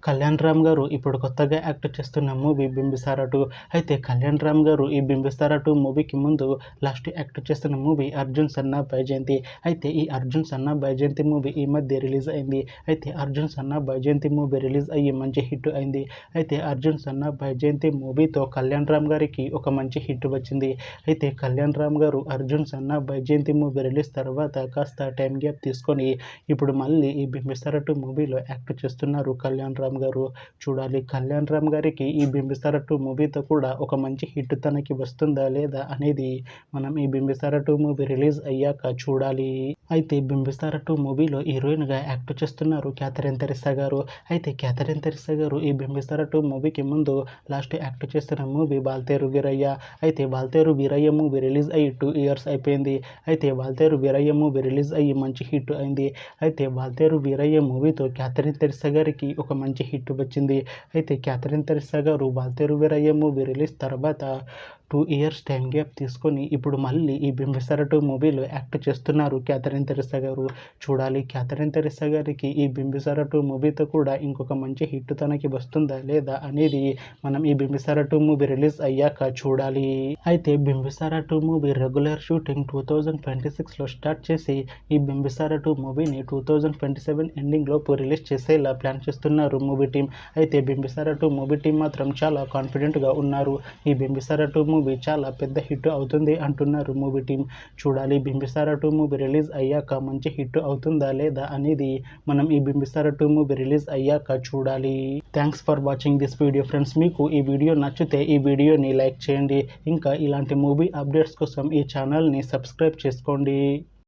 కళ్యాణ్ రామ్ గారు ఇప్పుడు కొత్తగా యాక్ట్ చేస్తున్న మూవీ బింబిసారా 2. అయితే కళ్యాణ్ రామ్ గారు ఈ బింబిసారా 2 మూవీకి ముందు లాస్ట్ యాక్ట్ చేస్తున్న మూవీ అర్జున్ సన్నా బైజయంతి. అయితే ఈ అర్జున్ సన్నా బైజయంతి మూవీ ఈ మధ్య రిలీజ్ అయింది. అయితే అర్జున్ సన్నా బైజయంతి మూవీ రిలీజ్ అయ్యి మంచి హిట్ అయింది. అయితే అర్జున్ సన్నా బైజయంతి మూవీతో కళ్యాణ్ రామ్ గారికి ఒక మంచి హిట్ వచ్చింది. అయితే కళ్యాణ్ రామ్ గారు అర్జున్ సన్నా బైజయంతి మూవీ రిలీజ్ తర్వాత కాస్త టైం గ్యాప్ తీసుకొని ఇప్పుడు మళ్ళీ ఈ బింబిసారా 2 మూవీలో యాక్ట్ చేస్తున్నారు కళ్యాణ్ రామ్ గారు. చూడాలి కళ్యాణ్ రామ్ గారికి ఈ బింబిసారా 2 మూవీతో కూడా ఒక మంచి హిట్ తనకి వస్తుందా లేదా అనేది మనం ఈ బింబిసారా 2 మూవీ రిలీజ్ అయ్యాక చూడాలి. అయితే బింబిసారా 2 మూవీలో హీరోయిన్గా యాక్ట్ చేస్తున్నారు క్యాథరిన్ తెరిసా గారు. అయితే క్యాథరిన్ తెరిసా గారు ఈ బింబిసారా 2 మూవీకి ముందు లాస్ట్ యాక్ట్ చేస్తున్న మూవీ బాల్తేరు వీరయ్య. అయితే బాల్తేరు వీరయ్య మూవీ రిలీజ్ అయ్యి 2 ఇయర్స్ అయిపోయింది. అయితే బాల్తేరు వీరయ్య మూవీ రిలీజ్ అయ్యి మంచి హిట్ అయింది. అయితే బాల్తేరు వీరయ్య మూవీతో క్యాథరిన్ తెరిసా గారికి ఒక మంచి హిట్ వచ్చింది. అయితే క్యాథరిన్ తెరిసా గారు బాల్తేరు వీరయ్య మూవీ రిలీజ్ తర్వాత 2 ఇయర్స్ టైం గ్యాప్ తీసుకొని ఇప్పుడు మళ్ళీ ఈ బింబిసారా 2 మూవీలో యాక్ట్ చేస్తున్నారు క్యాథరిన్ తెరిసా గారు. చూడాలి క్యాథరిన్ తెరిసా గారికి ఈ బింబిసారా 2 మూవీతో కూడా ఇంకొక మంచి హిట్ తనకి వస్తుందా లేదా అనేది మనం ఈ బింబిసారా 2 మూవీ రిలీజ్ అయ్యాక చూడాలి. అయితే బింబిసారా 2 మూవీ రెగ్యులర్ షూటింగ్ 2026లో స్టార్ట్ చేసి ఈ బింబిసారా 2 మూవీని 2027 ఎండింగ్ లోపు రిలీజ్ చేసేలా ప్లాన్ చేస్తున్నారు మూవీ టీం. అయితే బింబిసారా 2 మూవీ టీం మాత్రం చాలా కాన్ఫిడెంట్గా ఉన్నారు. ఈ బింబిసారా 2 మూవీ చాలా పెద్ద హిట్ అవుతుంది అంటున్నారు మూవీ టీం. చూడాలి బింబిసారా 2 మూవీ రిలీజ్ అయ్యాక మంచి హిట్ అవుతుందా లేదా అనేది మనం ఈ బింబిసారా 2 మూవీ రిలీజ్ అయ్యాక చూడాలి. Thanks for watching this video friends. మీకు ఈ వీడియో నచ్చితే ఈ వీడియోని లైక్ చేయండి. ఇంకా ఇలాంటి మూవీ అప్డేట్స్ కోసం ఈ ఛానల్ని సబ్స్క్రైబ్ చేసుకోండి.